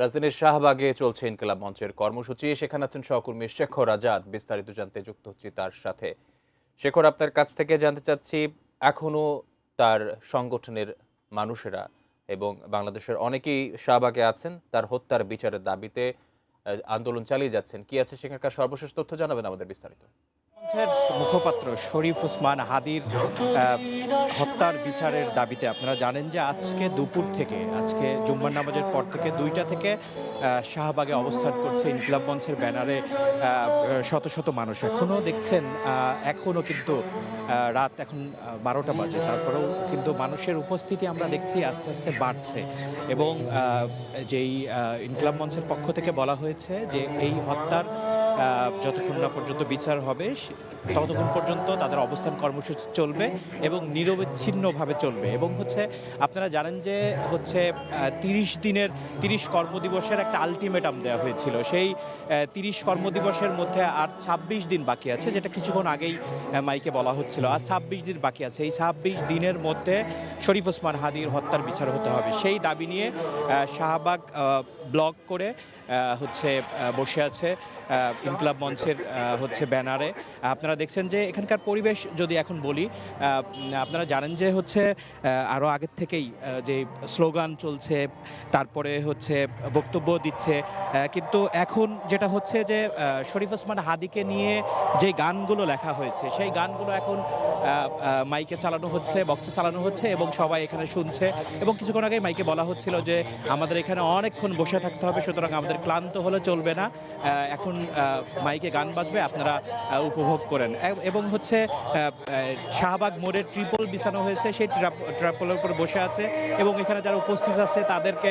রাজধানীর শাহবাগে চলছে ইনকিলাব মঞ্চের কর্মসূচি। সেখানে আছেন সহকর্মী শেখর আজাদ। বিস্তারিত জানতে যুক্ত হচ্ছি তার সাথে। শেখর, আপনার কাছ থেকে জানতে চাচ্ছি, এখনো তার সংগঠনের মানুষেরা এবং বাংলাদেশের অনেকেই শাহবাগে আছেন, তার হত্যার বিচারের দাবিতে আন্দোলন চালিয়ে যাচ্ছেন। কি আছে সেখানকার সর্বশেষ তথ্য জানাবেন আমাদের বিস্তারিত। মঞ্চের মুখপাত্র শরীফ ওসমান হাদির হত্যার বিচারের দাবিতে আপনারা জানেন যে আজকে দুপুর থেকে, আজকে জুম্মার নামাজের পর থেকে 2টা থেকে শাহবাগে অবস্থান করছে ইনকিলাব মঞ্চের ব্যানারে শত শত মানুষ। এখনও দেখছেন, এখনও কিন্তু রাত এখন 12টা বাজে, তারপরেও কিন্তু মানুষের উপস্থিতি আমরা দেখছি আস্তে আস্তে বাড়ছে। এবং যেই ইনকিলাব মঞ্চের পক্ষ থেকে বলা হয়েছে যে এই হত্যার যতক্ষণ না পর্যন্ত বিচার হবে ততক্ষণ পর্যন্ত তাদের অবস্থান কর্মসূচি চলবে এবং নিরবিচ্ছিন্নভাবে চলবে। এবং আপনারা জানেন যে 30 কর্মদিবসের একটা আলটিমেটাম দেওয়া হয়েছিল। সেই 30 কর্মদিবসের মধ্যে আর 26 দিন বাকি আছে, যেটা কিছুক্ষণ আগেই মাইকে বলা হচ্ছিল। আর 26 দিন বাকি আছে। এই 26 দিনের মধ্যে শরীফ ওসমান হাদির হত্যার বিচার হতে হবে, সেই দাবি নিয়ে শাহবাগ ব্লক করে বসে আছে ইনকিলাব মঞ্চের ব্যানারে। আপনারা দেখছেন যে এখানকার পরিবেশ যদি এখন বলি, আপনারা জানেন যে আরও আগের থেকেই যে স্লোগান চলছে, তারপরে বক্তব্য দিচ্ছে। কিন্তু এখন যেটা হচ্ছে যে শরীফ ওসমান হাদিকে নিয়ে যে গানগুলো লেখা হয়েছে, সেই গানগুলো এখন মাইকে চালানো হচ্ছে, বক্সে চালানো হচ্ছে এবং সবাই এখানে শুনছে। এবং কিছুক্ষণ আগে মাইকে বলা হচ্ছিল যে আমাদের এখানে অনেকক্ষণ বসে থাকতে হবে, সুতরাং আমাদের ক্লান্ত হলে চলবে না, এখন মাইকে গান বাজবে, আপনারা উপভোগ করেন। এবং শাহবাগ মোড়ে ট্রিপল বিছানো হয়েছে, সেই ট্রিপলের উপর বসে আছে এবং এখানে যারা উপস্থিত আছে তাদেরকে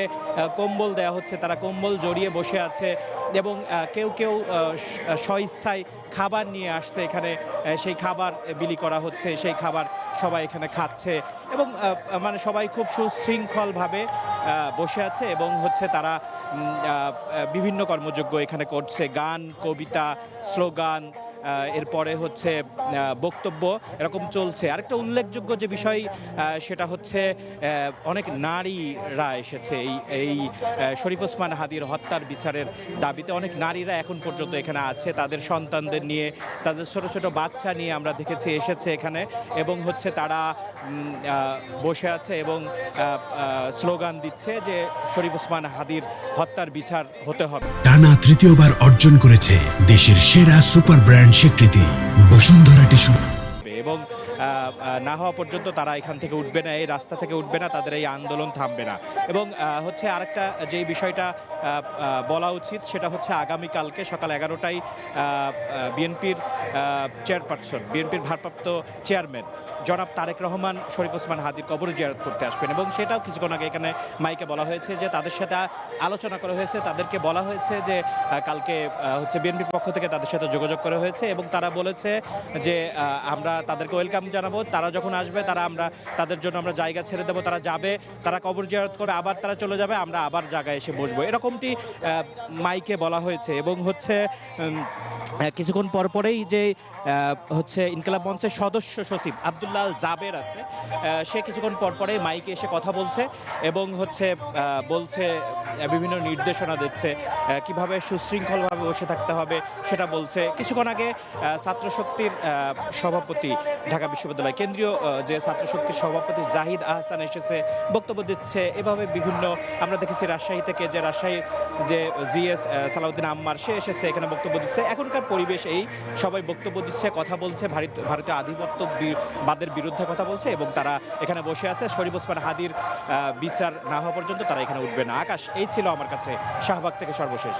কম্বল দেওয়া হচ্ছে, তারা কম্বল জড়িয়ে বসে আছে। এবং কেউ কেউ স্বইচ্ছায় খাবার নিয়ে আসছে, এখানে সেই খাবার বিলি করা হচ্ছে, সেই খাবার সবাই এখানে খাচ্ছে এবং সবাই খুব সুশৃঙ্খলভাবে বসে আছে। এবং তারা বিভিন্ন কর্মযজ্ঞ এখানে করছে, গান, কবিতা, স্লোগান, এরপরে বক্তব্য এরকম চলছে। আরেকটা উল্লেখযোগ্য যে বিষয়, সেটা অনেক নারীরা এসেছে এই শরীফ ওসমান হাদির হত্যার বিচারের দাবিতে। অনেক নারীরা এখন পর্যন্ত এখানে আছে, তাদের সন্তানদের নিয়ে, তাদের ছোট ছোট বাচ্চা নিয়ে আমরা দেখেছি এসেছে এখানে। এবং তারা বসে আছে এবং স্লোগান দিচ্ছে যে শরীফ ওসমান হাদির হত্যার বিচার হতে হবে। টানা তৃতীয়বার অর্জন করেছে দেশের সেরা সুপার ব্র্যান্ড স্বীকৃতি বসুন্ধরা টিস্যু। এবং না হওয়া পর্যন্ত তারা এখান থেকে উঠবে না, এই রাস্তা থেকে উঠবে না, তাদের এই আন্দোলন থামবে না। এবং আরেকটা যে বিষয়টা বলা উচিত, সেটা আগামীকালকে সকাল 11টায় বিএনপির চেয়ারপারসন, বিএনপির ভারপ্রাপ্ত চেয়ারম্যান জনাব তারেক রহমান শরীফ ওসমান হাদির কবর জিয়ারত করতে আসবেন। এবং সেটাও কিছুক্ষণ আগে এখানে মাইকে বলা হয়েছে যে তাদের সাথে আলোচনা করা হয়েছে, তাদেরকে বলা হয়েছে যে কালকে বিএনপির পক্ষ থেকে তাদের সাথে যোগাযোগ করা হয়েছে এবং তারা বলেছে যে আমরা তাদেরকে ওয়েলকাম জানাবো, তারা যখন আসবে আমরা তাদের জন্য আমরা জায়গা ছেড়ে দেবো, তারা যাবে, তারা কবর জিয়ারত করে আবার তারা চলে যাবে, আমরা আবার জায়গায় এসে বসবো, এরকমটি মাইকে বলা হয়েছে। এবং কিছুক্ষণ পরপরেই যে ইনকিলাব মঞ্চের সদস্য সচিব আব্দুল্লাহ জাবের আছে, সে কিছুক্ষণ পরপরেই মাইকে এসে কথা বলছে এবং বলছে বিভিন্ন নির্দেশনা দিচ্ছে কিভাবে সুশৃঙ্খলভাবে বসে থাকতে হবে, সেটা বলছে। কিছুক্ষণ আগে ছাত্রশক্তির সভাপতি, ঢাকা বিশ্ববিদ্যালয় কেন্দ্রীয় যে ছাত্রশক্তির সভাপতি জাহিদ আহসান এসেছে, বক্তব্য দিচ্ছে। এভাবে বিভিন্ন আমরা দেখেছি রাজশাহী থেকে যে রাজশাহীর যে জিএস সালাউদ্দিন আম্মার, সে এসেছে এখানে বক্তব্য দিচ্ছে। এখনকার পরিবেশ এই, সবাই বক্তব্য দিচ্ছে, কথা বলছে, ভারতীয় আধিপত্যবাদের বিরুদ্ধে কথা বলছে এবং তারা এখানে বসে আছে। শরীফ ওসমান হাদির বিচার না হওয়া পর্যন্ত তারা এখানে উঠবে না। আকাশ, এই ছিল আমার কাছে শাহবাগ থেকে সর্বশেষ।